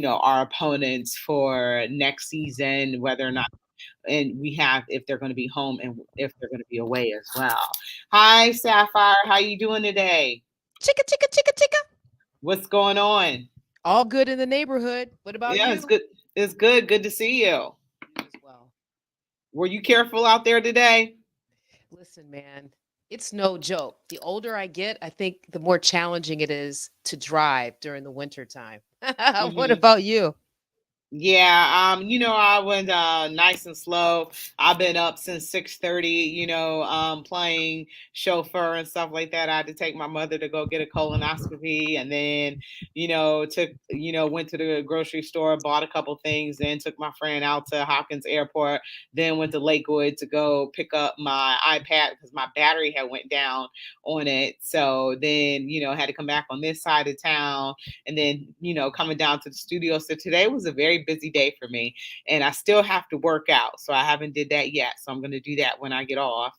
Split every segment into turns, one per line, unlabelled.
our opponents for next season, whether or not, and we have if they're going to be home and if they're going to be away as well. Hi, Sapphire. How you doing today?
Chicka, chicka, chicka, chicka.
What's going on?
All good in the neighborhood. What about
Yeah, it's
you?
good. It's good. Good to see you.
You as well.
Were you careful out there today?
Listen, man, it's no joke. The older I get, I think the more challenging it is to drive during the winter time. What
Hmm.
about you?
Yeah, I went nice and slow. I've been up since 6:30, playing chauffeur and stuff like that. I had to take my mother to go get a colonoscopy and then, went to the grocery store, bought a couple things, then took my friend out to Hopkins Airport, then went to Lakewood to go pick up my iPad because my battery had went down on it. So then, had to come back on this side of town and then coming down to the studio. So today was a very busy day for me, and I still have to work out, so I haven't did that yet. So I'm going to do that when I get off.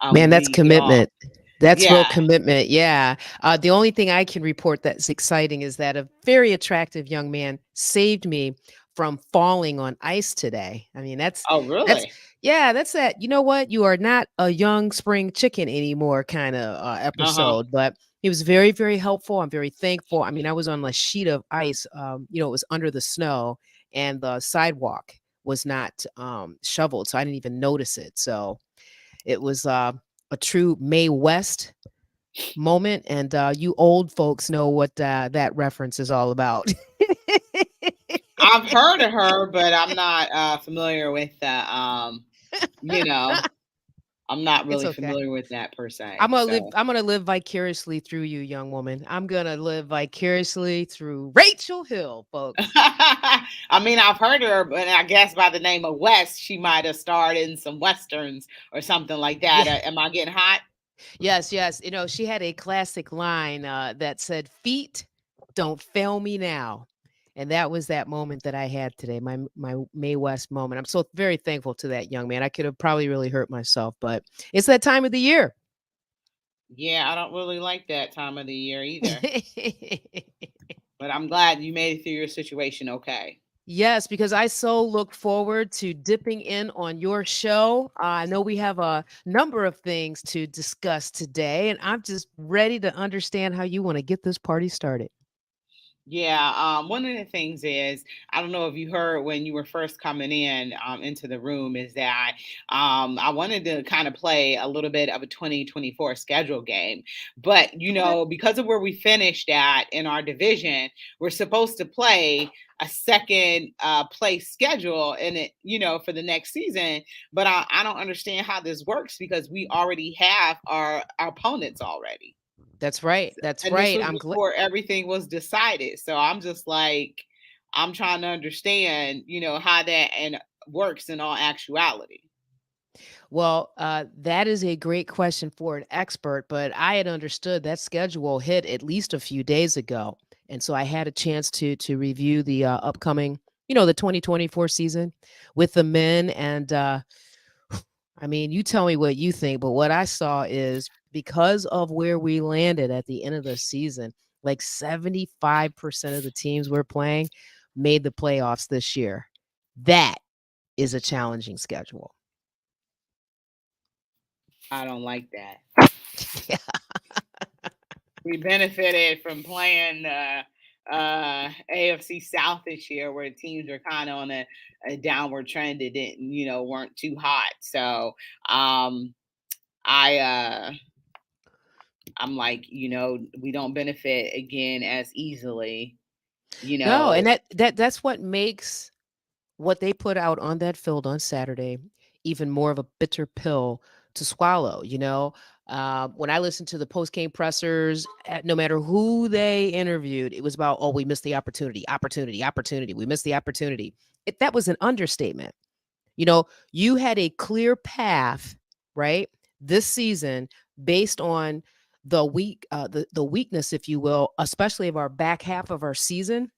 Man,
When
that's
we get off.
commitment. That's real
Yeah.
commitment. Yeah. The only thing I can report that's exciting is that a very attractive young man saved me from falling on ice today. I mean,
Oh,
that's
really?
yeah, that's that. You know what? You are not a young spring chicken anymore kind of
Uh-huh.
episode, but he was very, very helpful. I'm very thankful. I mean, I was on a sheet of ice. It was under the snow, and the sidewalk was not shoveled, so I didn't even notice it. So it was a true Mae West moment, and you old folks know what that reference is all about.
I've heard of her, but I'm not familiar with that. You know, I'm not
It's
really
okay.
familiar with that per
I'm
se.
gonna live.
So
I'm gonna live vicariously through you, young woman. I'm gonna live vicariously through Rachel Hill, folks.
I mean, I've heard her, but I guess by the name of West, she might have starred in some westerns or something like
Yeah.
that. Am I getting hot?
Yes. Yes. She had a classic line that said, "Feet, don't fail me now." And that was that moment that I had today, my Mae West moment. I'm so very thankful to that young man. I could have probably really hurt myself, but it's that time of the year.
Yeah, I don't really like that time of the year either. But I'm glad you made it through your situation okay.
Yes, because I so look forward to dipping in on your show. I know we have a number of things to discuss today, and I'm just ready to understand how you want to get this party started.
Yeah, one of the things is I don't know if you heard when you were first coming in into the room is that I wanted to kind of play a little bit of a 2024 schedule game, but
Okay.
because of where we finished at in our division, we're supposed to play a second place schedule in it, for the next season. But I don't understand how this works because we already have our opponents already.
That's right. That's
And this
right.
was
I'm glad.
before everything was decided. So I'm just like, I'm trying to understand, how that and works in all actuality.
Well, that is a great question for an expert, but I had understood that schedule hit at least a few days ago, and so I had a chance to review the upcoming, the 2024 season with the men, and I mean, you tell me what you think, but what I saw is because of where we landed at the end of the season, like 75% of the teams we're playing made the playoffs this year. That is a challenging schedule.
I don't like that.
Yeah.
We benefited from playing AFC South this year, where teams are kind of on a downward trend. It didn't, weren't too hot. So I I'm like, we don't benefit again as easily, you
No,
know.
and that's what makes what they put out on that field on Saturday even more of a bitter pill to swallow. When I listened to the post game pressers, no matter who they interviewed, it was about, oh, we missed the opportunity, opportunity, opportunity. We missed the opportunity. That was an understatement. You had a clear path, right, this season based on the weakness, if you will, especially of our back half of our season,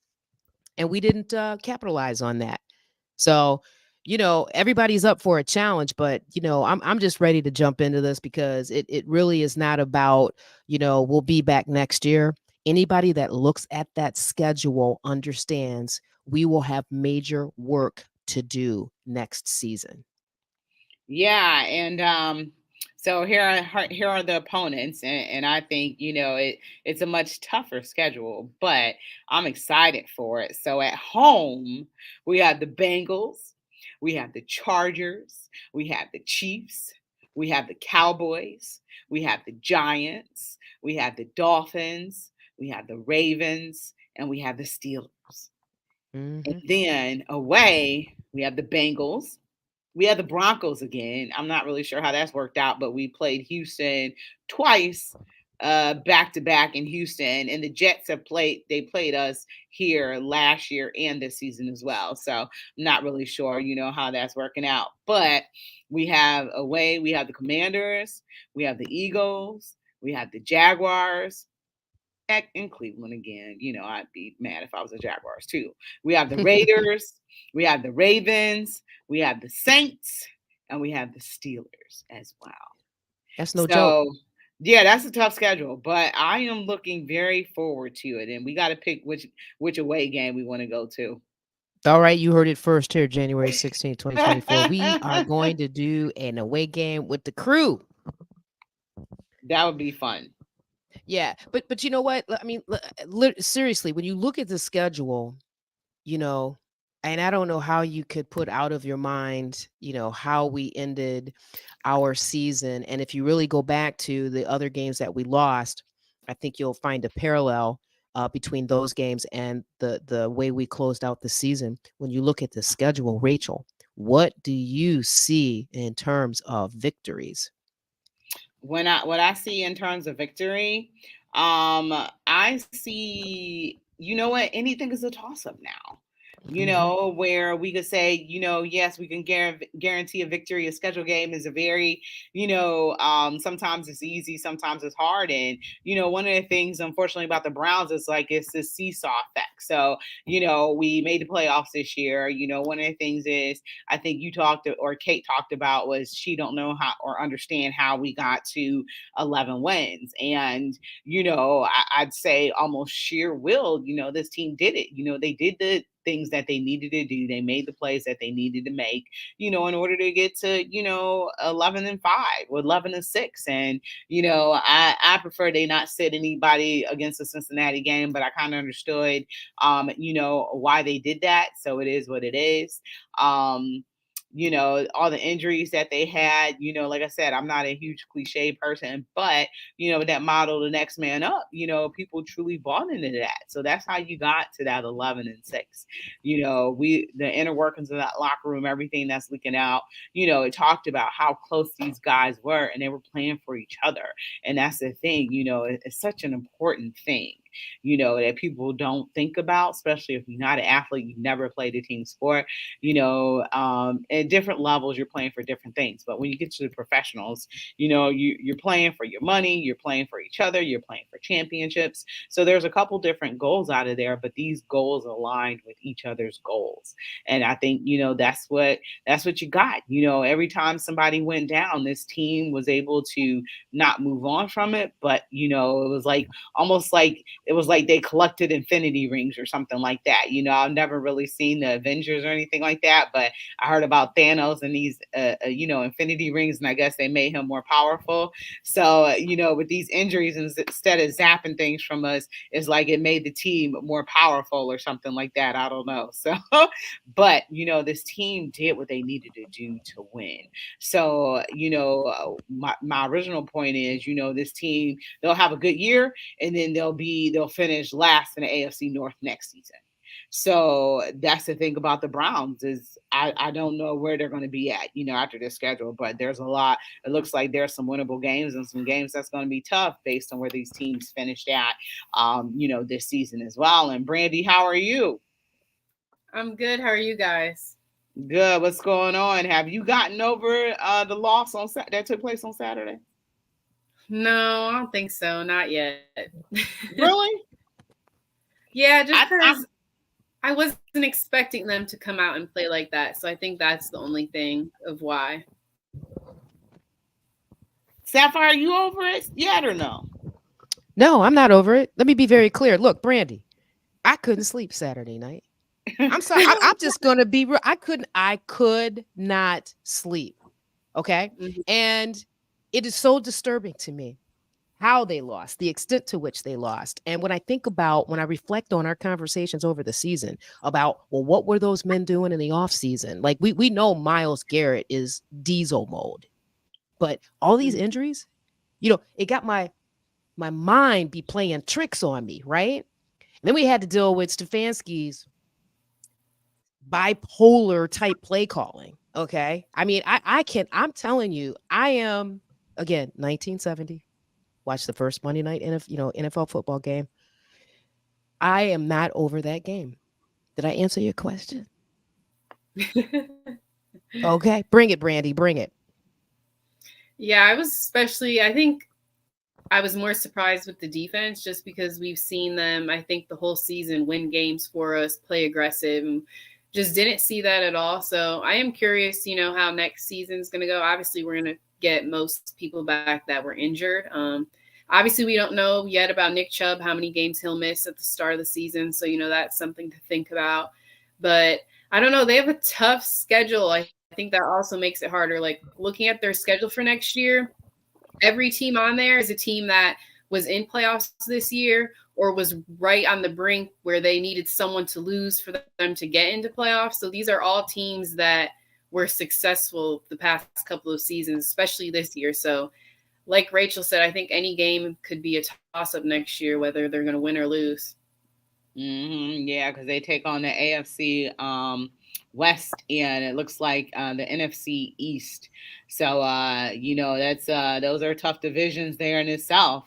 and we didn't capitalize on that. So, everybody's up for a challenge, but I'm just ready to jump into this because it really is not about, we'll be back next year. Anybody that looks at that schedule understands we will have major work to do next season.
Yeah, and so here are the opponents, and I think it's a much tougher schedule, but I'm excited for it. So at home, we have the Bengals, we have the Chargers, we have the Chiefs, we have the Cowboys, we have the Giants, we have the Dolphins, we have the Ravens, and we have the Steelers. And
Hmm.
then away, we have the Bengals, we had the Broncos again. I'm not really sure how that's worked out, but we played Houston twice, back to back in Houston, and the Jets played us here last year and this season as well. So I'm not really sure, how that's working out. But we have the Commanders, we have the Eagles, we have the Jaguars, in Cleveland again. I'd be mad if I was a Jaguars too. We have the Raiders, we have the Ravens, we have the Saints, and we have the Steelers as well.
That's no joke.
So, yeah, that's a tough schedule, but I am looking very forward to it. And we got to pick which away game we want to go to.
All right, you heard it first here, January 16th, 2024. We are going to do an away game with the crew.
That would be fun.
Yeah, but you know what? I mean, seriously, when you look at the schedule, you know, and I don't know how you could put out of your mind, how we ended our season. And if you really go back to the other games that we lost, I think you'll find a parallel between those games and the way we closed out the season. When you look at the schedule, Rachel, what do you see in terms of victories?
What I see in terms of victory, I see, what, anything is a toss up now.
Hmm.
Where we could say, yes, we can guarantee a victory. A schedule game is a very, sometimes it's easy, sometimes it's hard. And, one of the things, unfortunately, about the Browns is like it's this seesaw effect. So, we made the playoffs this year. One of the things is I think you talked or Kate talked about was she don't know how or understand how we got to 11 wins. And, I'd say almost sheer will, this team did it. They did the things that they needed to do. They made the plays that they needed to make, in order to get to, 11-5 or 11-6. And, I prefer they not sit anybody against the Cincinnati game, but I kind of understood, why they did that. So it is what it is. Um, all the injuries that they had, like I said, I'm not a huge cliche person, but, that model, the next man up, people truly bought into that. So that's how you got to that 11-6. The inner workings of that locker room, everything that's leaking out, it talked about how close these guys were and they were playing for each other. And that's the thing, it's such an important thing, that people don't think about, especially if you're not an athlete, you've never played a team sport, at different levels, you're playing for different things. But when you get to the professionals, you're playing for your money, you're playing for each other, you're playing for championships. So there's a couple different goals out of there, but these goals aligned with each other's goals. And I think, that's what you got. Every time somebody went down, this team was able to not move on from it, but it was like almost like it was like they collected infinity rings or something like that. I've never really seen the Avengers or anything like that, but I heard about Thanos and these, infinity rings, and I guess they made him more powerful. So, with these injuries, instead of zapping things from us, it's like it made the team more powerful or something like that. I don't know. So, but, this team did what they needed to do to win. So, my original point is, this team, they'll have a good year and then they'll finish last in the AFC North next season. So that's the thing about the Browns is I don't know where they're going to be at, after this schedule, but there's a lot. It looks like there's some winnable games and some games that's going to be tough based on where these teams finished at, this season as well. And Brandy, how are you?
I'm good. How are you guys?
Good. What's going on? Have you gotten over the loss that took place on Saturday?
No, I don't think so. Not yet.
Really?
Yeah, just because
I
I wasn't expecting them to come out and play like that. So I think that's the only thing of why.
Sapphire, are you over it yet or no?
No, I'm not over it. Let me be very clear. Look, Brandy, I couldn't sleep Saturday night. I'm sorry. I'm just gonna be real. I could not sleep. Okay.
Mhm.
And it is so disturbing to me how they lost, the extent to which they lost. And when I reflect on our conversations over the season about, well, what were those men doing in the off season? Like we know Miles Garrett is diesel mode, but all these
Mhm.
injuries, it got my mind be playing tricks on me, right? And then we had to deal with Stefanski's bipolar type play calling. Okay. I mean, I'm telling you, I am again 1970. Watch the first Monday night NFL football game. I am not over that game. Did I answer your question? Okay. Bring it, Brandy. Bring it.
Yeah, I think I was more surprised with the defense just because we've seen them, I think, the whole season win games for us, play aggressive, and just didn't see that at all. So I am curious, how next season's going to go. Obviously, we're going to get most people back that were injured. Obviously, we don't know yet about Nick Chubb, how many games he'll miss at the start of the season. So, that's something to think about. But I don't know. They have a tough schedule. I think that also makes it harder. Like looking at their schedule for next year, every team on there is a team that was in playoffs this year or was right on the brink where they needed someone to lose for them to get into playoffs. So these are all teams that were successful the past couple of seasons, especially this year. So, like Rachel said, I think any game could be a toss up next year, whether they're going to win or lose.
Yeah, because they take on the AFC West, and it looks like the NFC East. So that's those are tough divisions there in itself.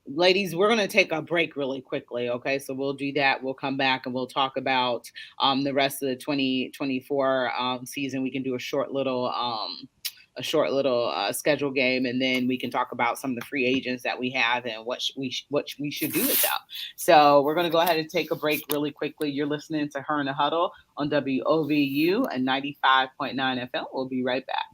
Ladies, we're going to take a break really quickly. Okay, so we'll do that. We'll come back and we'll talk about the rest of the 2024 season. We can do a short little schedule game, and then we can talk about some of the free agents that we have and what we should do with them. So we're going to go ahead and take a break really quickly. You're listening to Her in the Huddle on WOVU and 95.9 FM. We'll be right back.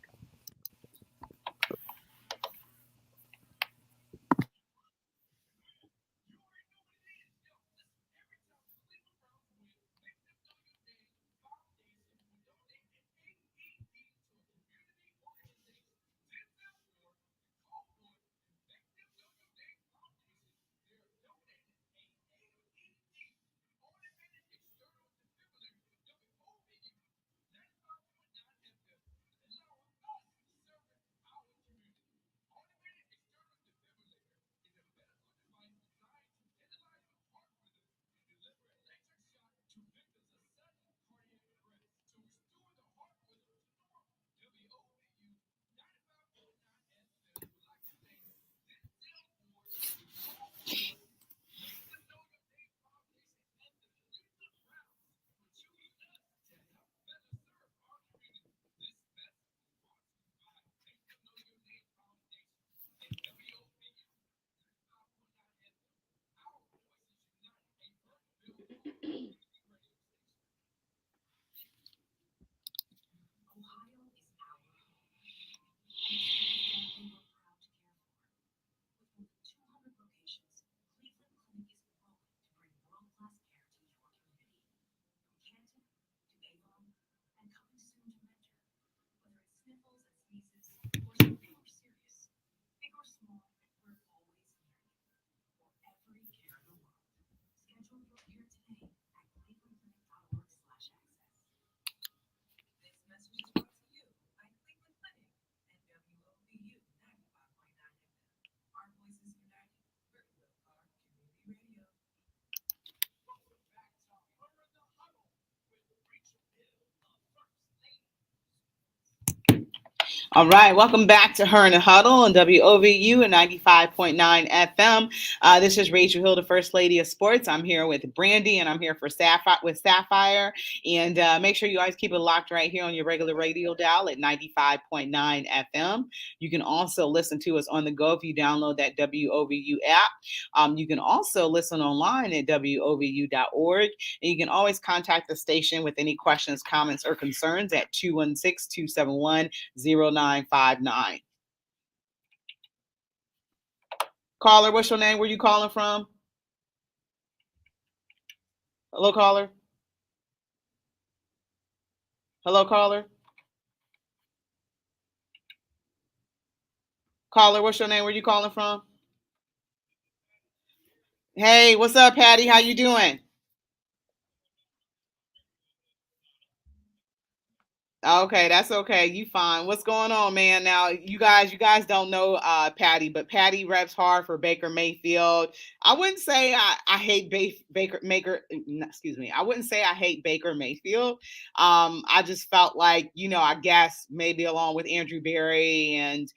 All right, welcome back to Her in the Huddle on WOVU and 95.9 FM. This is Rachel Hill, the First Lady of Sports. I'm here with Brandy, and I'm here for Sapphire. And make sure you always keep it locked right here on your regular radio dial at 95.9 FM. You can also listen to us on the go if you download that WOVU app. You can also listen online at WOVU.org. And you can always contact the station with any questions, comments, or concerns at 216-271-0959. Caller, what's your name? Where you calling from? Hello, caller. Hello, caller. Caller, what's your name? Where you calling from? Hey, what's up, Patty? How you doing? Okay, that's okay. You fine. What's going on, man? Now, you guys don't know Patty, but Patty reps hard for Baker Mayfield. I wouldn't say I hate Baker Maker. Excuse me. I wouldn't say I hate Baker Mayfield. I just felt like I guess maybe along with Andrew Berry and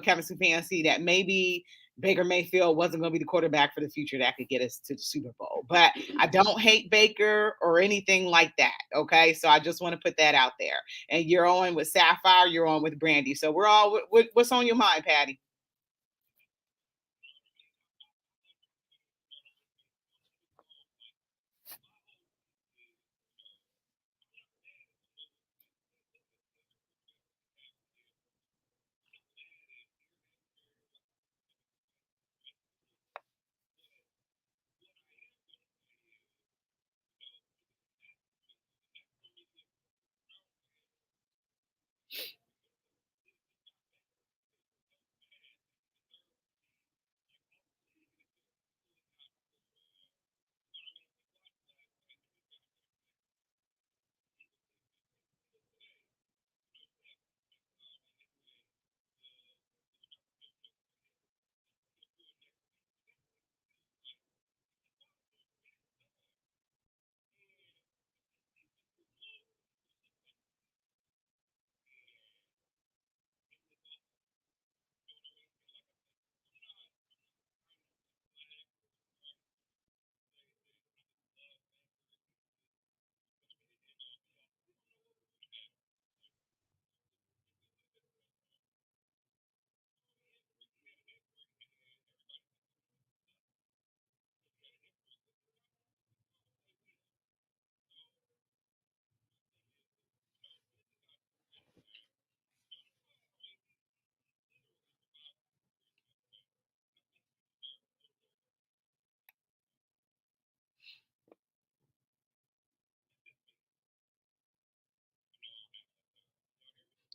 Kevin Stefanski that maybe Baker Mayfield wasn't going to be the quarterback for the future that could get us to the Super Bowl. But I don't hate Baker or anything like that. Okay, so I just want to put that out there. And you're on with Sapphire, you're on with Brandy. So we're all what's on your mind, Patty?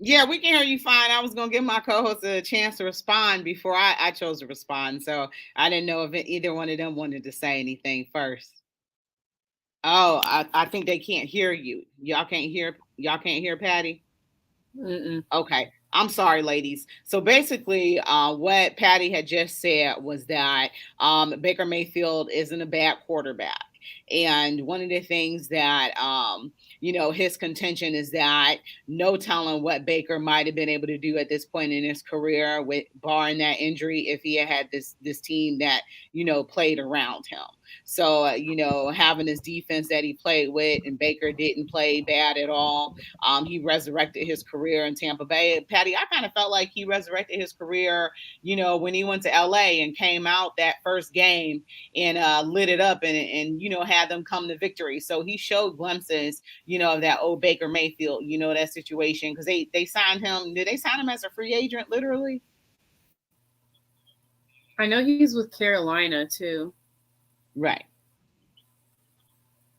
Yeah, we can hear you fine. I was gonna give my co-host a chance to respond before I chose to respond. So I didn't know if either one of them wanted to say anything first. Oh, I think they can't hear you. Y'all can't hear Patty?
Mm-mm.
Okay. I'm sorry, ladies. So basically, what Patty had just said was that Baker Mayfield isn't a bad quarterback. And one of the things that, his contention is that no telling what Baker might have been able to do at this point in his career with barring that injury if he had this team that, played around him. So, having this defense that he played with and Baker didn't play bad at all. He resurrected his career in Tampa Bay. Patty, I kind of felt like he resurrected his career, when he went to LA and came out that first game and lit it up and had them come to victory. So he showed glimpses, of that old Baker Mayfield, that situation because they signed him. Did they sign him as a free agent, literally?
I know he's with Carolina too.
Right.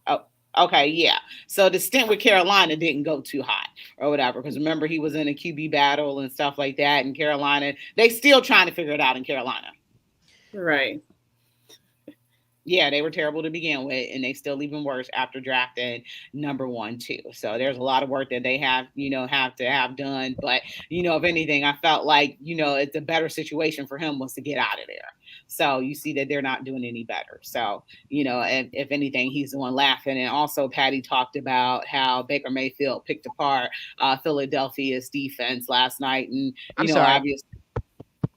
Oh, okay, yeah. So the stint with Carolina didn't go too hot or whatever, because remember he was in a QB battle and stuff like that in Carolina. They still trying to figure it out in Carolina.
Right.
Yeah, they were terrible to begin with, and they still even worse after drafting number one too. So there's a lot of work that they have to have done. But if anything, I felt like it's a better situation for him was to get out of there. So you see that they're not doing any better. So if anything, he's the one laughing. And also, Patty talked about how Baker Mayfield picked apart Philadelphia's defense last night, and
I'm sorry.
obviously.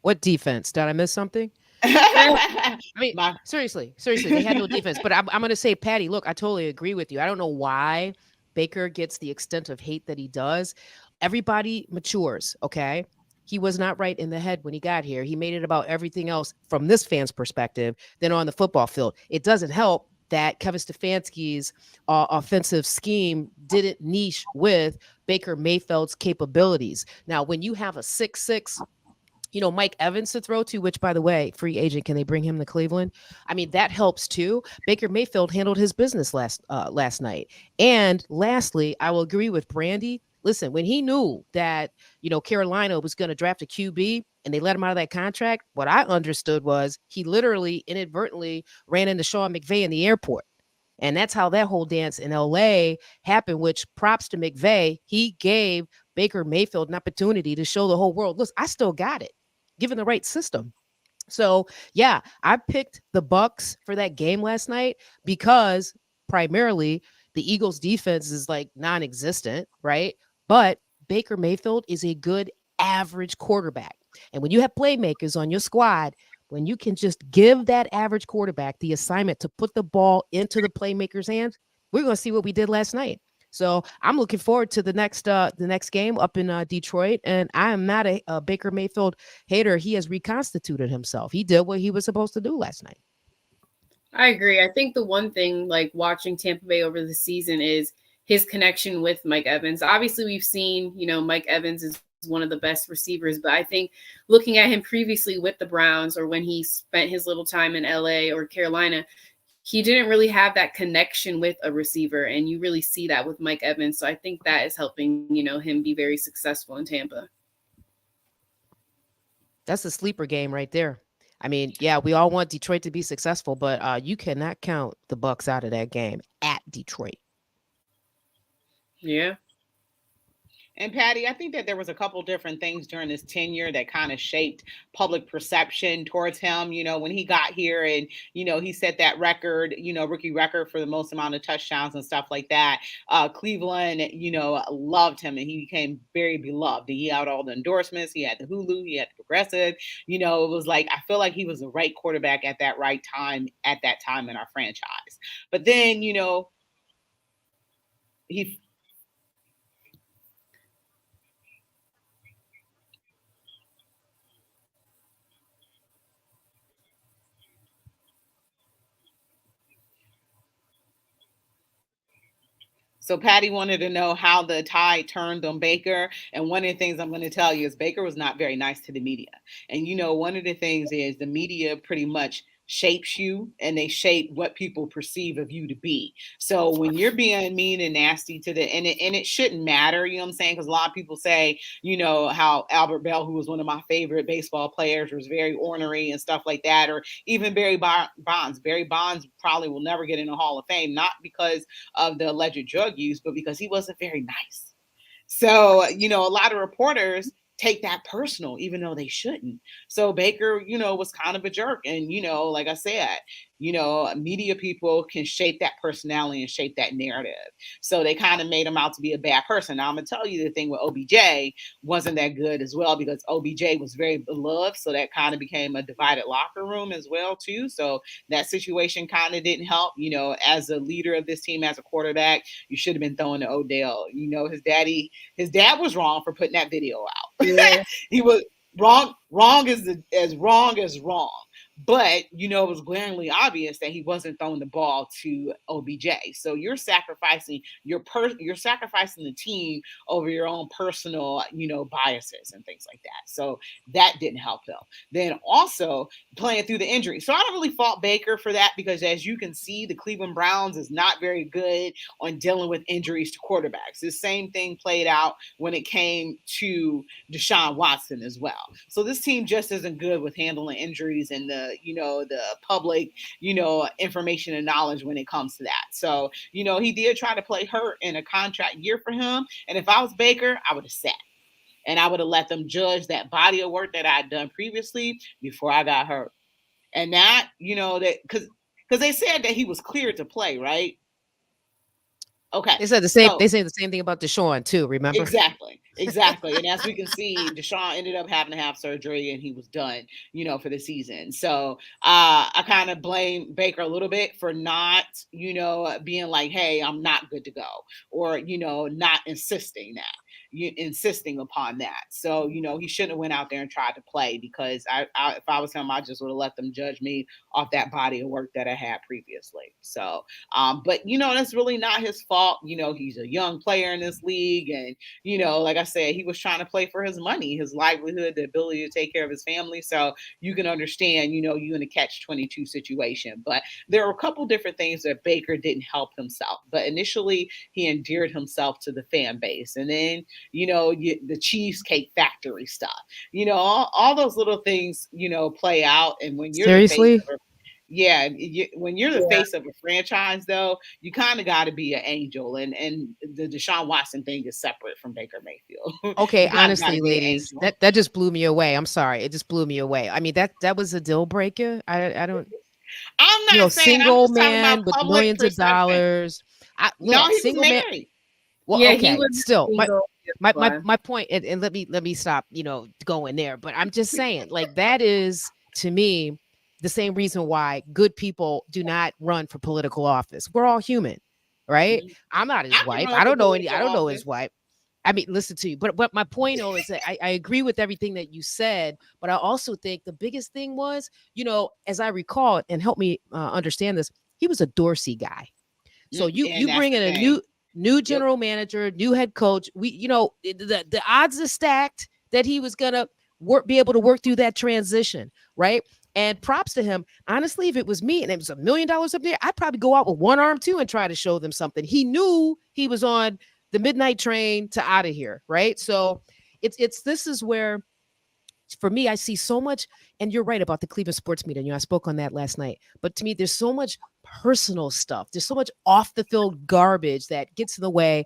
What defense? Did I miss something? I mean,
My
seriously, they had no defense. But I'm going to say, Patty, look, I totally agree with you. I don't know why Baker gets the extent of hate that he does. Everybody matures, okay? He was not right in the head when he got here. He made it about everything else from this fan's perspective than on the football field. It doesn't help that Kevin Stefanski's offensive scheme didn't niche with Baker Mayfield's capabilities. Now, when you have a 6'6", Mike Evans to throw to, which, by the way, free agent, can they bring him to Cleveland? I mean, that helps too. Baker Mayfield handled his business last night. And lastly, I will agree with Brandy. Listen, when he knew that, Carolina was going to draft a QB and they let him out of that contract, what I understood was he literally inadvertently ran into Sean McVay in the airport. And that's how that whole dance in LA happened, which props to McVay. He gave Baker Mayfield an opportunity to show the whole world, look, I still got it, given the right system. So yeah, I picked the Bucks for that game last night because primarily the Eagles defense is like non-existent, right? But Baker Mayfield is a good average quarterback. And when you have playmakers on your squad, when you can just give that average quarterback the assignment to put the ball into the playmaker's hands, we're going to see what we did last night. So I'm looking forward to the next game up in Detroit, and I am not a Baker Mayfield hater. He has reconstituted himself. He did what he was supposed to do last night.
I agree. I think the one thing, like watching Tampa Bay over the season, is his connection with Mike Evans. Obviously, we've seen, Mike Evans is one of the best receivers, but I think looking at him previously with the Browns or when he spent his little time in LA or Carolina, he didn't really have that connection with a receiver. And you really see that with Mike Evans. So I think that is helping, him be very successful in Tampa.
That's a sleeper game right there. I mean, yeah, we all want Detroit to be successful, but you cannot count the Bucks out of that game at Detroit.
Yeah.
And Patty, I think that there was a couple different things during his tenure that kind of shaped public perception towards him. When he got here and, he set that record, rookie record for the most amount of touchdowns and stuff like that. Cleveland, loved him and he became very beloved. He had all the endorsements. He had the Hulu, he had the Progressive. It was like, I feel like he was the right quarterback at that right time, at that time in our franchise. But then, he So Patty wanted to know how the tide turned on Baker. And one of the things I'm going to tell you is Baker was not very nice to the media. And one of the things is the media pretty much shapes you and they shape what people perceive of you to be. So when you're being mean and nasty to and it shouldn't matter, you know what I'm saying? Because a lot of people say, how Albert Bell, who was one of my favorite baseball players, was very ornery and stuff like that, or even Barry Bonds. Barry Bonds probably will never get in the Hall of Fame, not because of the alleged drug use, but because he wasn't very nice. So, a lot of reporters take that personal, even though they shouldn't. So Baker, was kind of a jerk. And, like I said, media people can shape that personality and shape that narrative. So they kind of made him out to be a bad person. Now I'm gonna tell you the thing with OBJ wasn't that good as well because OBJ was very beloved. So that kind of became a divided locker room as well, too. So that situation kind of didn't help. As a leader of this team, as a quarterback, you should have been throwing to Odell. His dad was wrong for putting that video out.
Yeah.
He was wrong as wrong as wrong. But it was glaringly obvious that he wasn't throwing the ball to OBJ. So you're sacrificing you're sacrificing the team over your own personal, biases and things like that. So that didn't help him. Then also playing through the injury. So I don't really fault Baker for that because as you can see, the Cleveland Browns is not very good on dealing with injuries to quarterbacks. The same thing played out when it came to Deshaun Watson as well. So this team just isn't good with handling injuries and the public, information and knowledge when it comes to that. So, he did try to play hurt in a contract year for him. And if I was Baker, I would have sat and I would have let them judge that body of work that I had done previously before I got hurt. And that, that because they said that he was cleared to play, right? Okay.
They said the same. They say the same thing about Deshaun too. Remember?
Exactly. And as we can see, Deshaun ended up having to have surgery, and he was done, for the season. So I kind of blame Baker a little bit for not, being like, "Hey, I'm not good to go," or not insisting that. insisting upon that. So he shouldn't have went out there and tried to play, because if I was him, I just would have let them judge me off that body of work that I had previously. So, but that's really not his fault. He's a young player in this league, and like I said, he was trying to play for his money, his livelihood, the ability to take care of his family. So you can understand, you in a catch-22 situation. But there are a couple different things that Baker didn't help himself. But initially, he endeared himself to the fan base, and then the Cheesecake Factory stuff. All those little things play out. And when you're the face
Seriously?
of yeah, when you're the
Yeah.
face of a franchise, though, you kind of got to be an angel, and the Deshaun Watson thing is separate from Baker Mayfield.
Okay,
You kind of got to
honestly,
be an
ladies,
angel.
that just blew me away. I'm sorry, it just blew me away. I mean, that was a deal breaker. I don't,
I'm not saying. I'm
single
just talking about
man with
public
millions of
perception.
dollars. I
No,
look,
he was
single man.
married.
Well,
Yeah, he
okay,
was
still,
single. That's why.
my point, and let me stop, going there. But I'm just saying, like, that is to me the same reason why good people do not run for political office. We're all human, right?
Mhm.
I'm not his
I can
wife.
run for
I
political
don't know his
office.
wife. I mean, listen to you. But my point though is that I agree with everything that you said, but I also think the biggest thing was, as I recall, and help me understand this, he was a Dorsey guy. So you
And that's
bring
the
in a
thing.
new
Yep.
general manager, new head coach. The odds are stacked that he was gonna be able to work through that transition, right? And props to him. Honestly, if it was me and it was $1 million up there, I'd probably go out with one arm too and try to show them something. He knew he was on the midnight train to out of here, right? So it's this is where for me, I see so much, and you're right about the Cleveland sports media. I spoke on that last night. But to me, there's so much personal stuff. There's so much off the field garbage that gets in the way.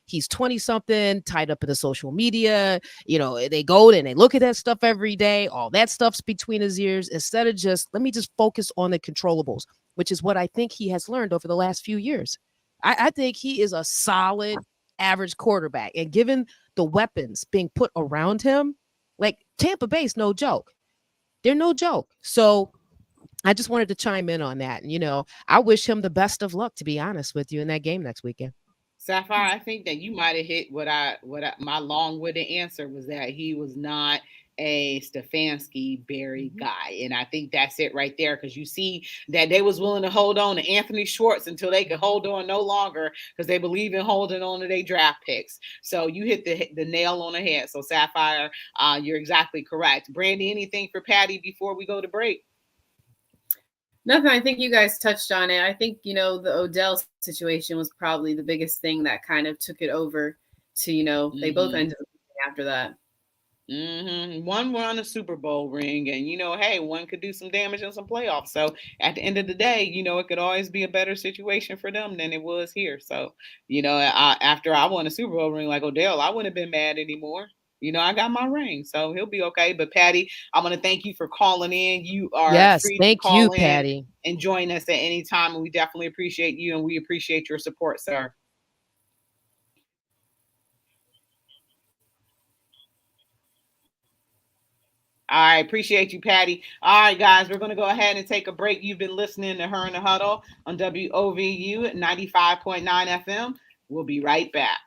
He's 20 something, tied up in the social media. They go and they look at that stuff every day. All that stuff's between his ears. Instead of let me just focus on the controllables, which is what I think he has learned over the last few years. I think he is a solid average quarterback. And given the weapons being put around him, like Tampa Bay's no joke. They're no joke. So I just wanted to chime in on that. And, I wish him the best of luck, to be honest with you, in that game next weekend.
Sapphire, I think that you might have hit my long-winded answer was that he was not a Stefanski Barry guy. And I think that's it right there, because you see that they was willing to hold on to Anthony Schwartz until they could hold on no longer, because they believe in holding on to their draft picks. So you hit the nail on the head. So Sapphire, you're exactly correct. Brandy, anything for Patty before we go to break?
Nothing. I think you guys touched on it. I think, the Odell situation was probably the biggest thing that kind of took it over to, they both ended up after that.
One won a Super Bowl ring, and hey, one could do some damage in some playoffs. So at the end of the day, it could always be a better situation for them than it was here. So after I won a Super Bowl ring like Odell, I wouldn't have been mad anymore. I got my ring, so he'll be okay. But Patty, I want to thank you for calling in. You are
Yes.
free to
Thank you,
call in
Patty.
and join us at any time, and we definitely appreciate you, and we appreciate your support, sir. All right, appreciate you, Patty. All right, guys, we're going to go ahead and take a break. You've been listening to Her in the Huddle on WOVU at 95.9 FM. We'll be right back.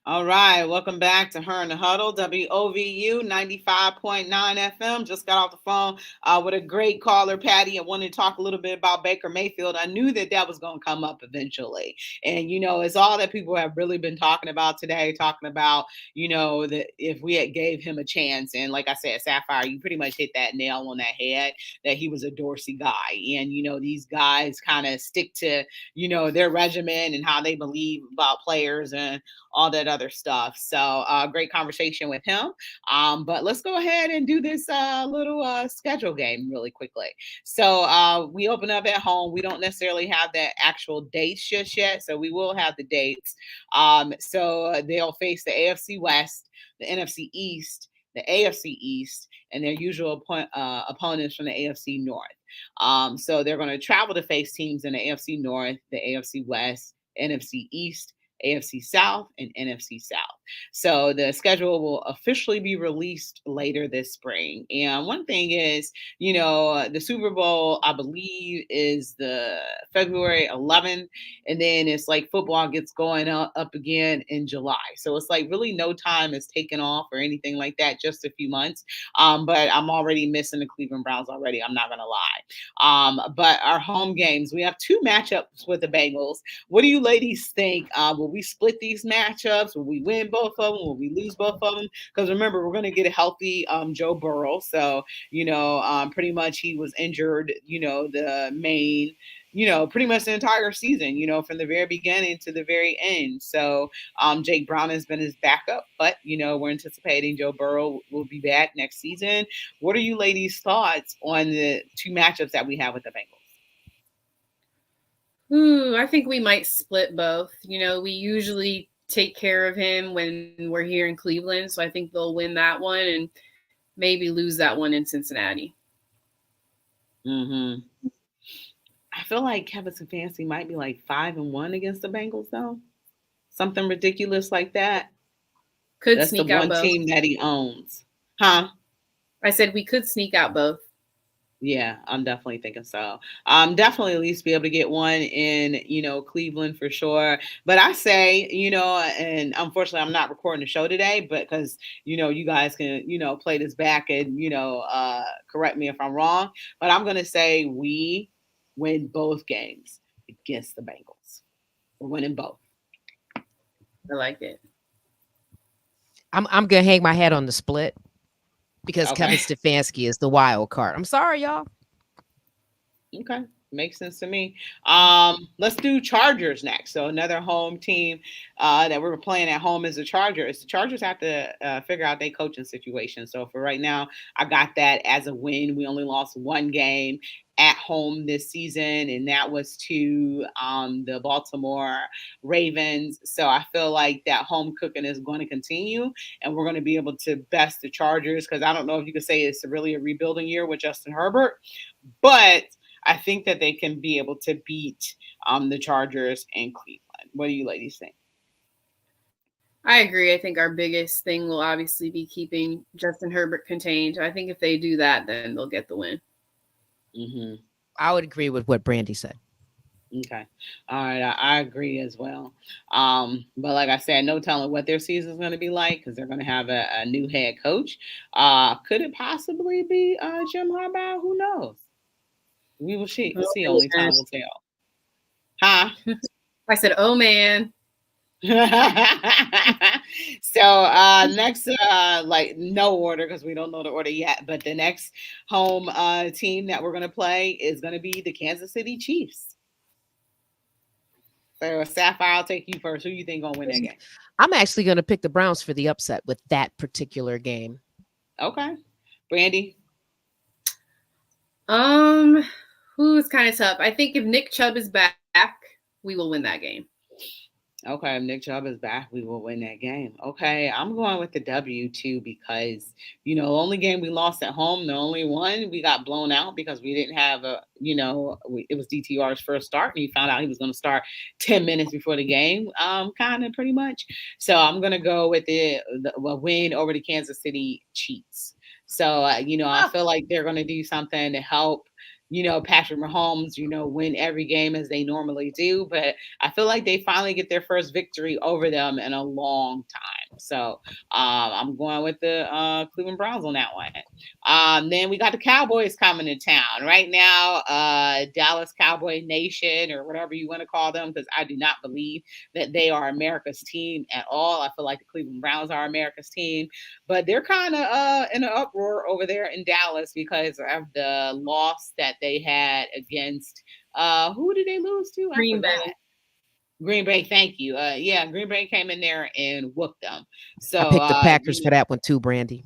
All right, welcome back to Her in the Huddle, WOVU 95.9 FM. Just got off the phone with a great caller, Patty. I wanted to talk a little bit about Baker Mayfield. I knew that that was going to come up eventually. And, it's all that people have really been talking about today, talking about, that if we had gave him a chance. And like I said, Sapphire, you pretty much hit that nail on that head, that he was a Dorsey guy. And, these guys kind of stick to, their regimen and how they believe about players and all that other stuff. So great conversation with him. But let's go ahead and do this little schedule game really quickly. So we open up at home. We don't necessarily have the actual dates just yet. So we will have the dates. So they'll face the AFC West, the NFC East, the AFC East, and their usual opponents from the AFC North. So they're going to travel to face teams in the AFC North, the AFC West, NFC East, AFC South, and NFC South. So the schedule will officially be released later this spring. And one thing is, the Super Bowl, I believe, is the February 11th. And then it's like football gets going up again in July. So it's like really no time is taken off or anything like that, just a few months. But I'm already missing the Cleveland Browns already. I'm not going to lie. But our home games, we have two matchups with the Bengals. What do you ladies think? Will we split these matchups? Will we win both of them? Will we lose both of them? Because remember, we're going to get a healthy Joe Burrow. So, pretty much he was injured, the main, pretty much the entire season, from the very beginning to the very end. So Jake Brown has been his backup, but, we're anticipating Joe Burrow will be back next season. What are you ladies' thoughts on the two matchups that we have with the Bengals?
I think we might split both. We usually take care of him when we're here in Cleveland, so I think they'll win that one and maybe lose that one in Cincinnati.
Mm-hmm. I feel like Kevin Stefanski might be like 5-1 against the Bengals, though. Something ridiculous like that.
Could
That's the
sneak out
one
both.
team that he owns. Huh?
I said we could sneak out both.
Yeah, I'm definitely thinking so. Definitely at least be able to get one in, Cleveland for sure. But I say, and unfortunately I'm not recording the show today, but because, you guys can, play this back and, correct me if I'm wrong. But I'm going to say we win both games against the Bengals. We're winning both.
I like it.
I'm gonna hang my hat on the split because
Okay.
Kevin Stefanski is the wild card. I'm sorry, y'all.
Okay. Makes sense to me. Let's do Chargers next. So another home team that we're playing at home is the Chargers. The Chargers have to figure out their coaching situation. So for right now, I got that as a win. We only lost one game at home this season, and that was to the Baltimore Ravens. So I feel like that home cooking is going to continue, and we're going to be able to best the Chargers, because I don't know if you could say it's really a rebuilding year with Justin Herbert, but I think that they can be able to beat the Chargers and Cleveland. What do you ladies think?
I agree. I think our biggest thing will obviously be keeping Justin Herbert contained. I think if they do that, then they'll get the win.
Mm-hmm.
I would agree with what Brandy said.
Okay. All right. I agree as well. But like I said, no telling what their season is going to be like, because they're going to have a new head coach. Could it possibly be Jim Harbaugh? Who knows? We will see. We'll see. Only time will tell. Huh?
I said, oh, man.
So next, like no order because we don't know the order yet, but the next home team that we're going to play is going to be the Kansas City Chiefs. So Sapphire, I'll take you first. Who you think gonna win that game?
I'm actually going to pick the Browns for the upset with that particular game.
Okay. Brandy?
Who's kind of tough. I think if Nick Chubb is back, we will win that game.
Okay, if Nick Chubb is back, we will win that game. Okay, I'm going with the W too because, the only game we lost at home, the only one we got blown out because we didn't have it was DTR's first start and he found out he was going to start 10 minutes before the game, kind of pretty much. So I'm going to go with the win over the Kansas City Chiefs. So, I feel like they're going to do something to help Patrick Mahomes, win every game as they normally do. But I feel like they finally get their first victory over them in a long time. So I'm going with the Cleveland Browns on that one. Then we got the Cowboys coming to town right now. Dallas Cowboy Nation, or whatever you want to call them, because I do not believe that they are America's team at all. I feel like the Cleveland Browns are America's team, but they're kind of in an uproar over there in Dallas because of the loss that they had against who did they lose to? I
Green
forgot.
Bay.
Green Bay, thank you. Yeah, Green Bay came in there and whooped them. So
I picked the Packers for that one too, Brandy.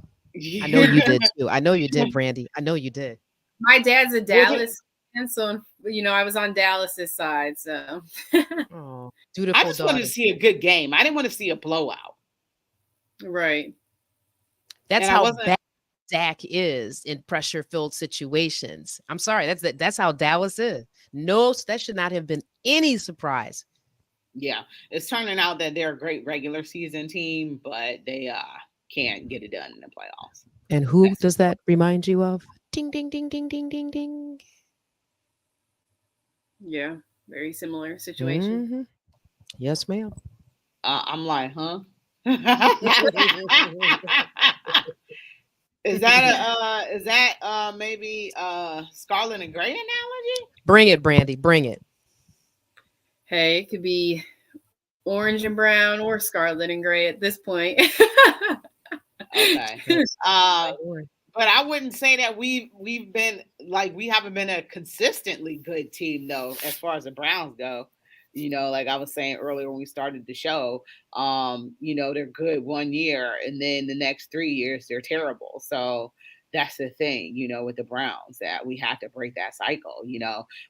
I know you did too. I know you did, Brandy. I know you did.
My dad's a
Was it?
Dallas fan, so I was on Dallas's side. So
Oh,
I
dutiful
just wanted to
daughter.
see a good game. I didn't want to see a blowout,
right.
That's
and I
how
wasn't.
bad Dak is in pressure-filled situations. I'm sorry. That's how Dallas is. No, that should not have been any surprise.
Yeah, it's turning out that they're a great regular season team, but they can't get it done in the playoffs.
And who
That's
does that remind you of? Ding, ding, ding, ding, ding, ding, ding.
Yeah. Very similar situation.
Hmm. Yes, ma'am.
I'm like, huh? Is that maybe Scarlet and Gray analogy?
Bring it, Brandy. Bring it.
Hey, it could be orange and brown or scarlet and gray at this point.
Okay.
That's
Uh,
right.
but I wouldn't say that we've been like we haven't been a consistently good team though, as far as the Browns go. Like I was saying earlier when we started the show, they're good 1 year and then the next 3 years they're terrible. So that's the thing, with the Browns that we have to break that cycle.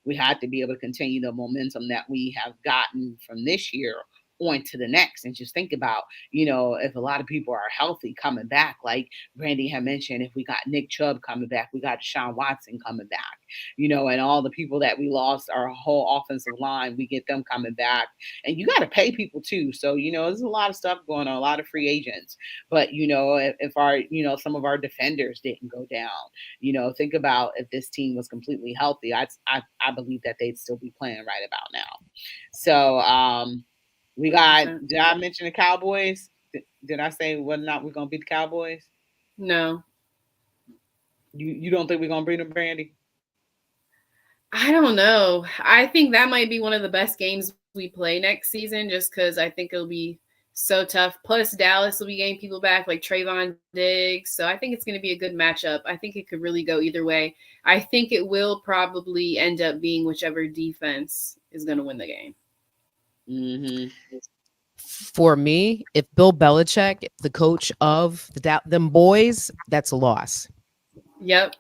We have to be able to continue the momentum that we have gotten from this year on to the next. And just think about, if a lot of people are healthy coming back, like Brandy had mentioned, if we got Nick Chubb coming back, we got Deshaun Watson coming back, and all the people that we lost, our whole offensive line, we get them coming back. And you got to pay people too. So, there's a lot of stuff going on, a lot of free agents. But, if our, some of our defenders didn't go down, think about if this team was completely healthy, I believe that they'd still be playing right about now. So, we got,
Okay.
did I mention the Cowboys? Did I say whether or not we're going to beat the Cowboys?
No.
You don't think we're going to beat them, Brandy?
I don't know. I think that might be one of the best games we play next season just because I think it'll be so tough. Plus, Dallas will be getting people back like Trayvon Diggs. So I think it's going to be a good matchup. I think it could really go either way. I think it will probably end up being whichever defense is going to win the game.
Mm-hmm.
For me, if Bill Belichick, the coach of them boys, that's a loss.
Yep.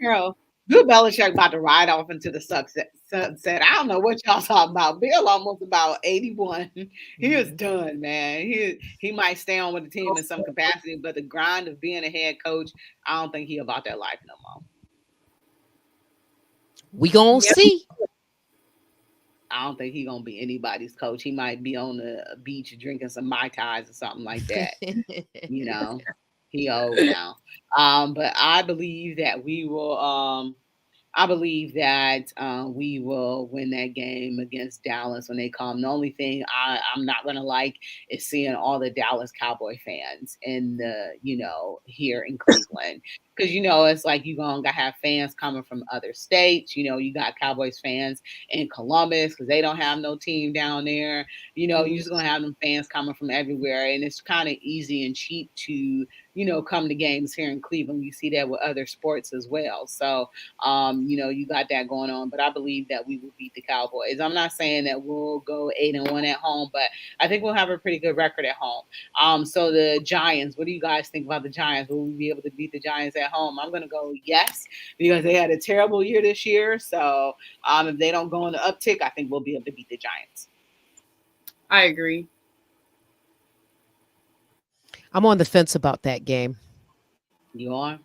Girl, Bill Belichick about to ride off into the sunset. I don't know what y'all talking about. Bill almost about 81. He is done, man. He might stay on with the team in some capacity, but the grind of being a head coach, I don't think he about that life no more.
We gonna
Yep.
see.
I don't think he gonna be anybody's coach. He might be on the beach drinking some Mai Tais or something like that. You know, he old now. But I believe that we will. I believe that we will win that game against Dallas when they come. The only thing I'm not gonna like is seeing all the Dallas Cowboy fans in here in Cleveland. Because it's like you're gonna have fans coming from other states. You got Cowboys fans in Columbus because they don't have no team down there. You're just gonna have them fans coming from everywhere, and it's kind of easy and cheap to come to games here in Cleveland. You see that with other sports as well. So you got that going on. But I believe that we will beat the Cowboys. I'm not saying that we'll go 8-1 at home, but I think we'll have a pretty good record at home. So the Giants, what do you guys think about the Giants? Will we be able to beat the Giants at home? I'm gonna go yes, because they had a terrible year this year. So if they don't go on the uptick, I think we'll be able to beat the Giants.
I agree.
I'm on the fence about that game.
You are?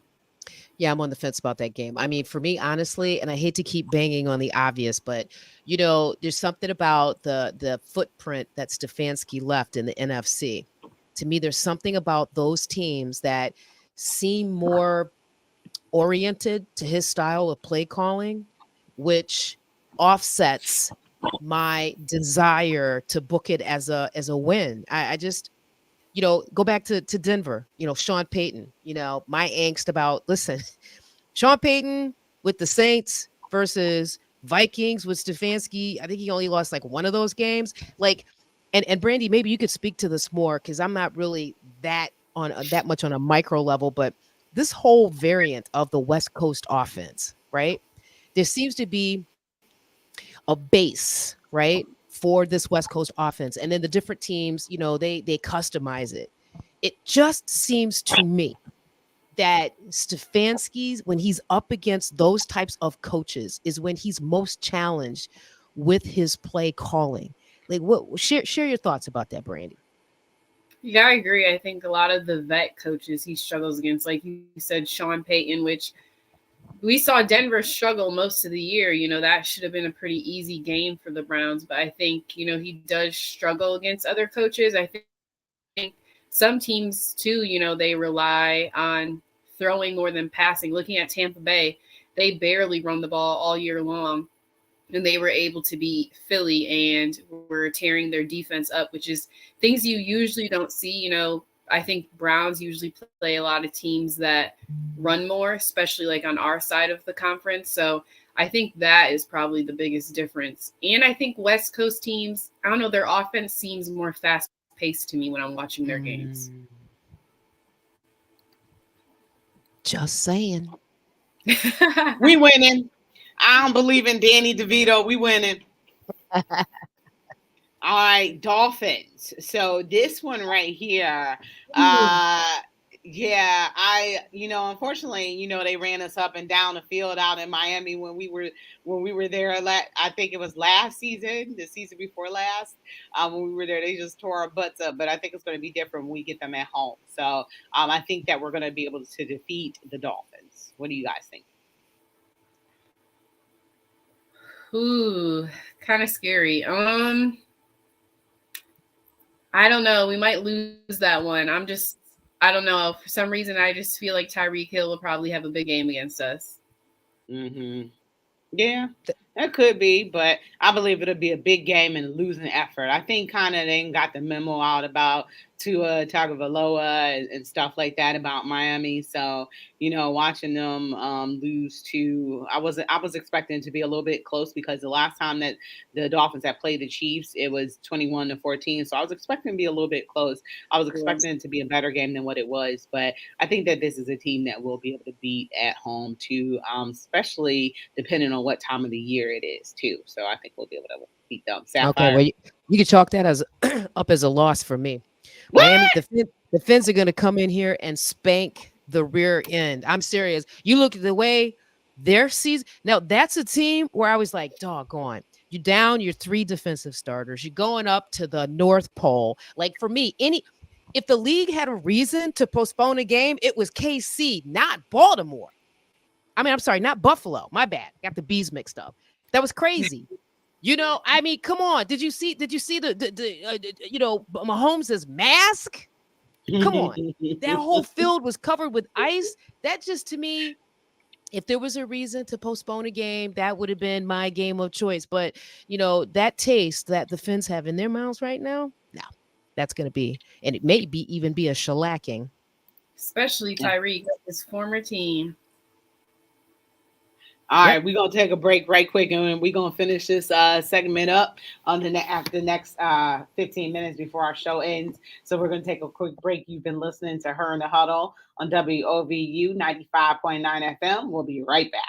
Yeah, I'm on the fence about that game. I mean, for me, honestly, and I hate to keep banging on the obvious, but there's something about the footprint that Stefanski left in the NFC. To me, there's something about those teams that seem more oriented to his style of play calling, which offsets my desire to book it as a win. I just, go back to Denver, Sean Payton, my angst about, listen, Sean Payton with the Saints versus Vikings with Stefanski. I think he only lost like one of those games. Like, and Brandy, maybe you could speak to this more because I'm not really that much on a micro level, but this whole variant of the West Coast offense, right? There seems to be a base, right, for this West Coast offense, and then the different teams, they customize it. It just seems to me that Stefanski's, when he's up against those types of coaches, is when he's most challenged with his play calling. Like, what? Share your thoughts about that, Brandy.
Yeah, I agree. I think a lot of the vet coaches he struggles against, like you said, Sean Payton, which we saw Denver struggle most of the year. That should have been a pretty easy game for the Browns. But I think, he does struggle against other coaches. I think some teams, too, they rely on throwing more than passing. Looking at Tampa Bay, they barely run the ball all year long. And they were able to beat Philly and were tearing their defense up, which is things you usually don't see. I think Browns usually play a lot of teams that run more, especially like on our side of the conference. So I think that is probably the biggest difference. And I think West Coast teams, I don't know, their offense seems more fast paced to me when I'm watching their games.
Just saying.
We winning. I don't believe in Danny DeVito. We winning. All right, Dolphins. So this one right here, yeah, unfortunately, they ran us up and down the field out in Miami when we were there. I think it was last season, the season before last. When we were there, they just tore our butts up. But I think it's going to be different when we get them at home. So I think that we're going to be able to defeat the Dolphins. What do you guys think?
Ooh, kind of scary. I don't know. We might lose that one. I don't know. For some reason, I just feel like Tyreek Hill will probably have a big game against us.
Mm-hmm. Yeah, that could be, but I believe it'll be a big game and losing effort. I think kind of they got the memo out about Tua Tagovailoa and stuff like that about Miami. So watching them lose to, I was expecting it to be a little bit close because the last time that the Dolphins had played the Chiefs, it was 21-14. So I was expecting to be a little bit close. I was
Yes.
expecting it to be a better game than what it was, but I think that this is a team that will be able to beat at home too, especially depending on what time of the year it is too. So I think we'll be able to beat them.
Okay,
Sapphire.
well, you can chalk that as up as a loss for me.
What?
Miami, the Fins are going to come in here and spank the rear end. I'm serious. You look at the way their season. Now, that's a team where I was like, doggone. You're down your three defensive starters. You're going up to the North Pole. Like for me, if the league had a reason to postpone a game, it was KC, not Baltimore. I mean, I'm sorry, not Buffalo. My bad. Got the Bees mixed up. That was crazy. I mean, come on. Did you see the Mahomes' mask? Come on. That whole field was covered with ice. That just to me, if there was a reason to postpone a game, that would have been my game of choice. But, that taste that the Finns have in their mouths right now, no, that's going to be, and it may be even be a shellacking.
Especially Tyreek, his former team.
All
Yep.
right, we're gonna take a break right quick, and we're gonna finish this segment up on after the next 15 minutes before our show ends. So we're gonna take a quick break. You've been listening to Her in the Huddle on WOVU 95.9 FM. We'll be right back.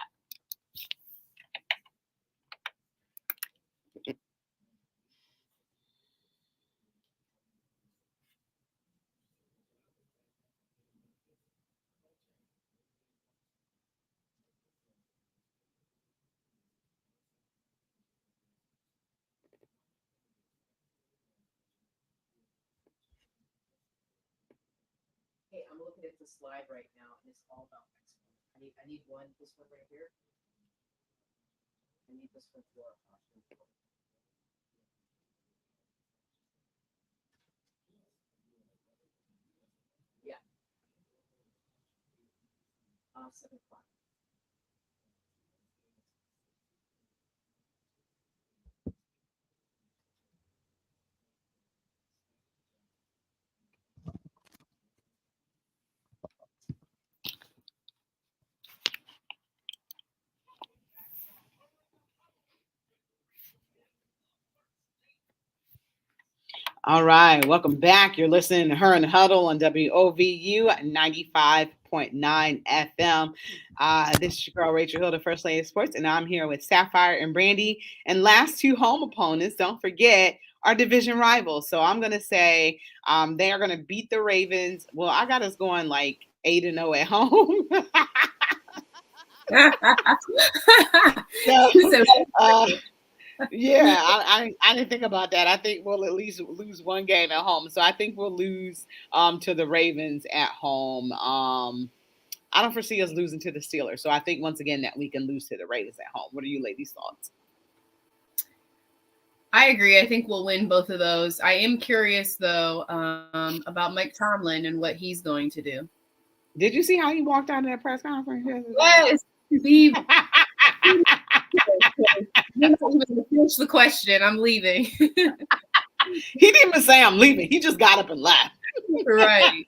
Hey, I'm looking at the slide right now, and it's all about Mexico. I need one. This one right here. I need this one for. Yeah.
All right, welcome back. You're listening to Her and Huddle on WOVU 95.9 FM. This is your girl, Rachel Hill, the First Lady of Sports, and I'm here with Sapphire and Brandy. And last two home opponents, don't forget, our division rivals. So I'm going to say they are going to beat the Ravens. Well, I got us going like 8-0 at home. So, yeah, I didn't think about that. I think we'll at least lose one game at home. So I think we'll lose to the Ravens at home. I don't foresee us losing to the Steelers. So I think once again that we can lose to the Ravens at home. What are you ladies' thoughts?
I agree. I think we'll win both of those. I am curious though about Mike Tomlin and what he's going to do.
Did you see how he walked out of that press conference?
Yes, he finish the question. I'm leaving.
He didn't even say I'm leaving. He just got up and left.
Right.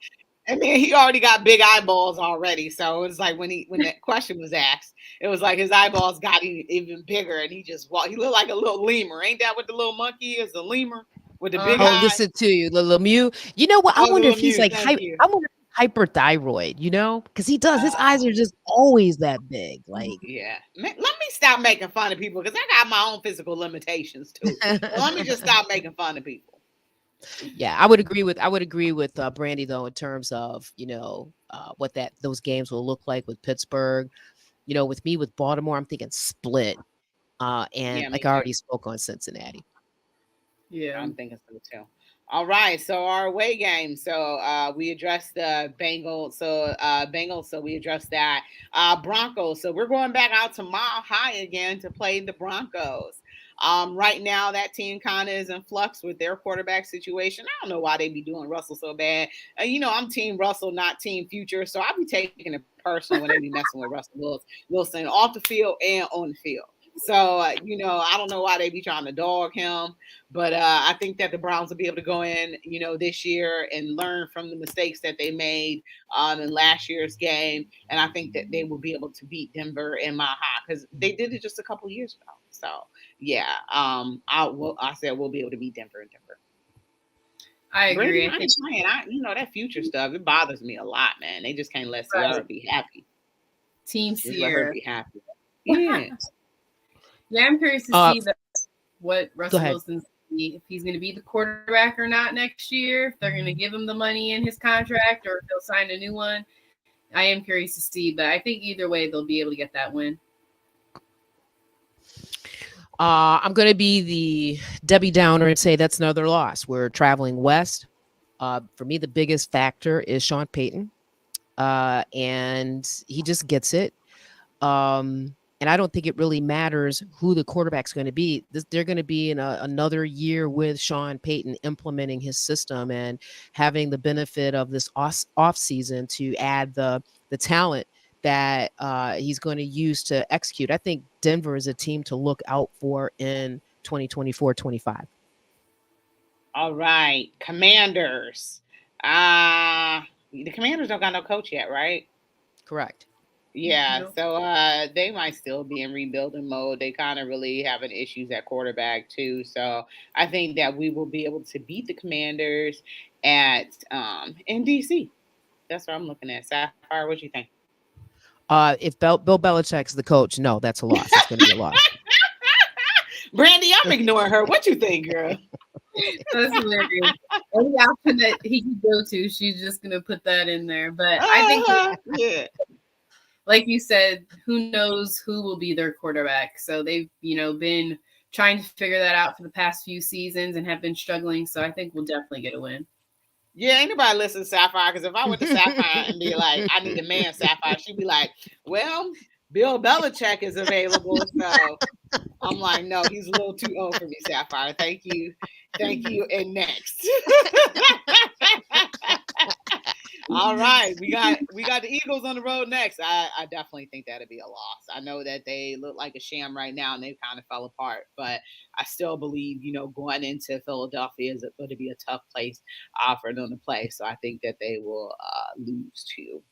And then he already got big eyeballs already. So it was like when that question was asked, it was like his eyeballs got even bigger, and he just walked. He looked like a little lemur. Ain't that what the little monkey is? The lemur with the big eyes.
Listen to you, the Lemieux. You know what? I wonder if he's like I wonder hyperthyroid, because he does. His eyes are just always that big. Like,
yeah. Let me stop making fun of people because I got my own physical limitations too. So let me just stop making fun of people.
Yeah, I would agree with Brandy though in terms of what those games will look like with Pittsburgh. With me with Baltimore, I'm thinking split. And I already spoke on Cincinnati.
Yeah, I'm thinking so too. All right, so our away game. So we addressed the Bengals. So we addressed that. Broncos. So we're going back out to Mile High again to play the Broncos. Right now, that team kind of is in flux with their quarterback situation. I don't know why they be doing Russell so bad. I'm Team Russell, not Team Future. So I'll be taking it personal when they be messing with Russell Wilson off the field and on the field. So, I don't know why they be trying to dog him, but I think that the Browns will be able to go in, this year and learn from the mistakes that they made in last year's game. And I think that they will be able to beat Denver and Mile High because they did it just a couple years ago. So, yeah, I said we'll be able to beat Denver and Denver.
I agree.
That future stuff, it bothers me a lot, man. They just can't let Sierra be happy.
Team Sierra. Let her
be happy. Yeah.
Yeah, I'm curious to see what Russell Wilson's if he's going to be the quarterback or not next year. If they're going to give him the money in his contract or if they'll sign a new one. I am curious to see, but I think either way they'll be able to get that win.
I'm going to be the Debbie Downer and say that's another loss. We're traveling west. For me, the biggest factor is Sean Payton, and he just gets it. And I don't think it really matters who the quarterback's going to be. They're going to be in another year with Sean Payton implementing his system and having the benefit of this off season to add the talent that he's going to use to execute. I think Denver is a team to look out for in 2024-25.
All right, Commanders. The Commanders don't got no coach yet, right?
Correct.
Yeah, so they might still be in rebuilding mode. They kind of really having issues at quarterback too. So I think that we will be able to beat the Commanders at in DC. That's what I'm looking at. Sapphire, what do you think?
If Bill Belichick's the coach, no, that's a loss. It's going to be a loss.
Brandy, I'm ignoring her. What you think, girl?
That's hilarious. Any option that he can go to, she's just going to put that in there. But I think
yeah.
Like you said, who knows who will be their quarterback. So they've, been trying to figure that out for the past few seasons and have been struggling. So I think we'll definitely get a win.
Yeah, anybody listen to Sapphire? Because if I went to Sapphire and be like, I need a man, Sapphire, she'd be like, well, Bill Belichick is available. So I'm like, no, he's a little too old for me, Sapphire. Thank you. And next. All right, we got the Eagles on the road next. I definitely think that'd be a loss. I know that they look like a sham right now and they kind of fell apart, but I still believe going into Philadelphia is going to be a tough place for them to play. So I think that they will lose to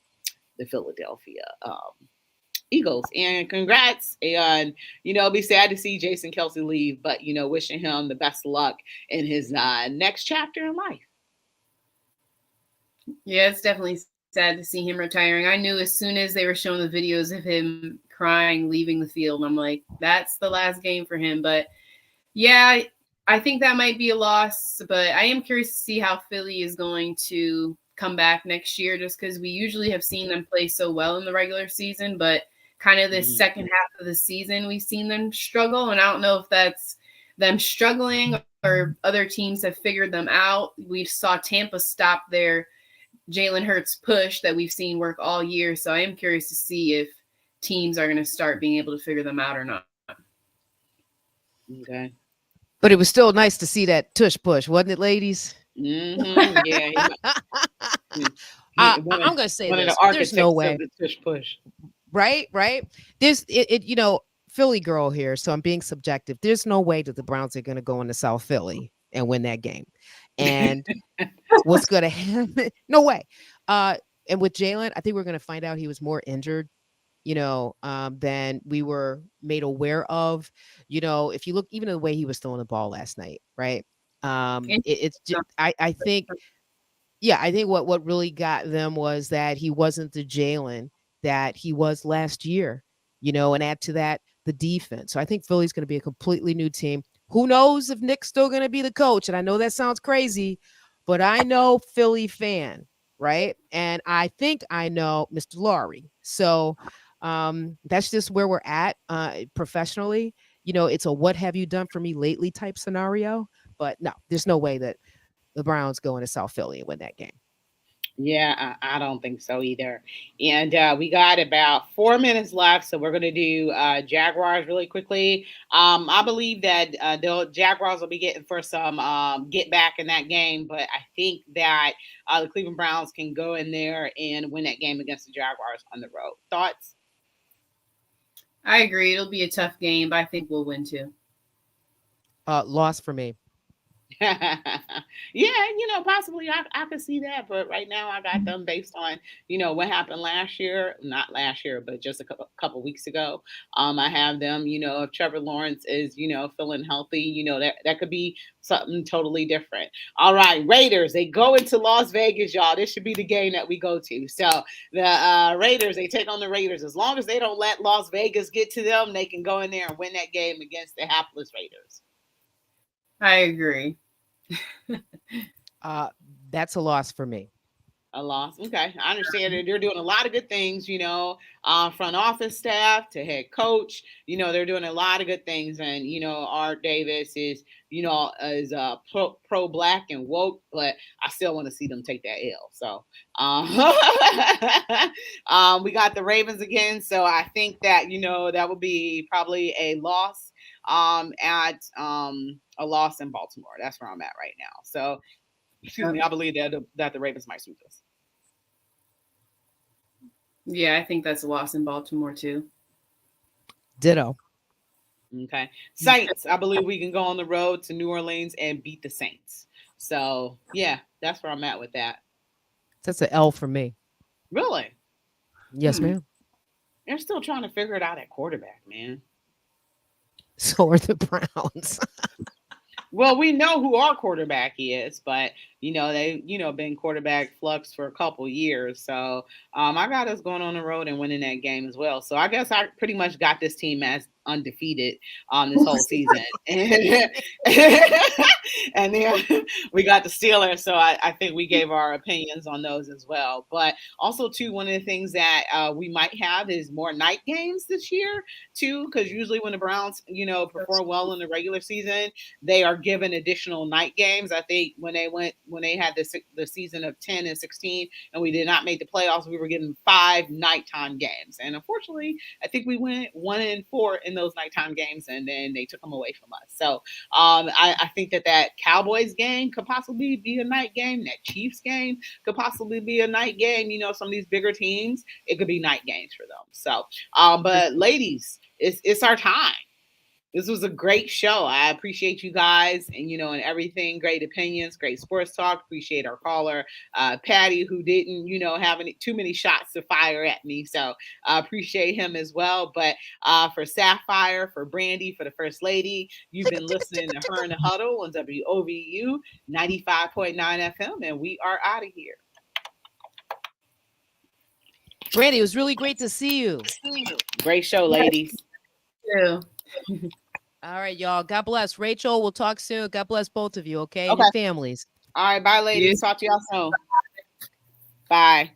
the Philadelphia Eagles. And congrats, and be sad to see Jason Kelsey leave, but wishing him the best luck in his next chapter in life.
Yeah, it's definitely sad to see him retiring. I knew as soon as they were showing the videos of him crying, leaving the field, I'm like, that's the last game for him. But yeah, I think that might be a loss, but I am curious to see how Philly is going to come back next year, just because we usually have seen them play so well in the regular season, but kind of this second half of the season, we've seen them struggle. And I don't know if that's them struggling or other teams have figured them out. We saw Tampa stop their Jalen Hurts push that we've seen work all year. So I am curious to see if teams are going to start being able to figure them out or not.
Okay.
But it was still nice to see that tush push, wasn't it, ladies?
Mm-hmm. Yeah.
I'm going to say this. There's no way.
The tush push.
Right. There's Philly girl here, so I'm being subjective. There's no way that the Browns are going to go into South Philly and win that game. And what's going to happen? No way. And with Jalen, I think we're going to find out he was more injured, than we were made aware of. If you look, even the way he was throwing the ball last night, right? It's just, I think, I think what really got them was that he wasn't the Jalen that he was last year, and add to that the defense. So I think Philly's going to be a completely new team. Who knows if Nick's still going to be the coach? And I know that sounds crazy, but I know Philly fan, right? And I think I know Mr. Laurie. So that's just where we're at professionally. It's a what have you done for me lately type scenario. But no, there's no way that the Browns go into South Philly and win that game.
Yeah, I don't think so either. And we got about 4 minutes left, so we're going to do Jaguars really quickly. I believe that the Jaguars will be getting for some get back in that game, but I think that the Cleveland Browns can go in there and win that game against the Jaguars on the road. Thoughts?
I agree. It'll be a tough game, but I think we'll win too.
Loss for me.
Yeah, possibly I could see that, but right now I got them based on what happened last year, not last year, but just a couple weeks ago. I have them, if Trevor Lawrence is feeling healthy, that could be something totally different. All right, Raiders, they go into Las Vegas, y'all. This should be the game that we go to. So the Raiders, they take on the Raiders. As long as they don't let Las Vegas get to them, they can go in there and win that game against the hapless Raiders.
I agree.
That's a loss for me.
A loss. Okay. I understand that they're doing a lot of good things, front office staff to head coach, they're doing a lot of good things. And, Art Davis is, is pro black and woke, but I still want to see them take that L. So we got the Ravens again. So I think that, that would be probably a loss at a loss in Baltimore. That's where I'm at right now. So excuse me, I believe that the Ravens might sweep us.
Yeah, I think that's a loss in Baltimore too.
Ditto.
Okay. Saints, I believe we can go on the road to New Orleans and beat the Saints. So yeah, that's where I'm at with that.
That's an L for me.
Really?
Yes, ma'am.
They're still trying to figure it out at quarterback, man.
So are the Browns.
Well, we know who our quarterback is, but they've been quarterback flux for a couple years. So I got us going on the road and winning that game as well. So I guess I pretty much got this team as undefeated this whole season. And then we got the Steelers. So I think we gave our opinions on those as well. But also, too, one of the things that we might have is more night games this year, too, because usually when the Browns, perform well in the regular season, they are given additional night games. I think when when they had the season of 10 and 16, and we did not make the playoffs. We were getting 5 nighttime games, and unfortunately, I think we went 1-4 in those nighttime games, and then they took them away from us. So I think that Cowboys game could possibly be a night game. That Chiefs game could possibly be a night game. Some of these bigger teams, it could be night games for them. So, but ladies, it's our time. This was a great show. I appreciate you guys and everything. Great opinions, great sports talk. Appreciate our caller, Patty, who didn't, have too many shots to fire at me. So appreciate him as well. But for Sapphire, for Brandy, for the First Lady, you've been listening to Her in the Huddle on WOVU 95.9 FM, and we are out of here.
Brandy, it was really great to see you.
Great show, ladies.
Yeah.
All right, y'all. God bless. Rachel, we'll talk soon. God bless both of you, okay?
Okay.
And your families.
All right, bye, ladies. Talk to y'all soon. Bye.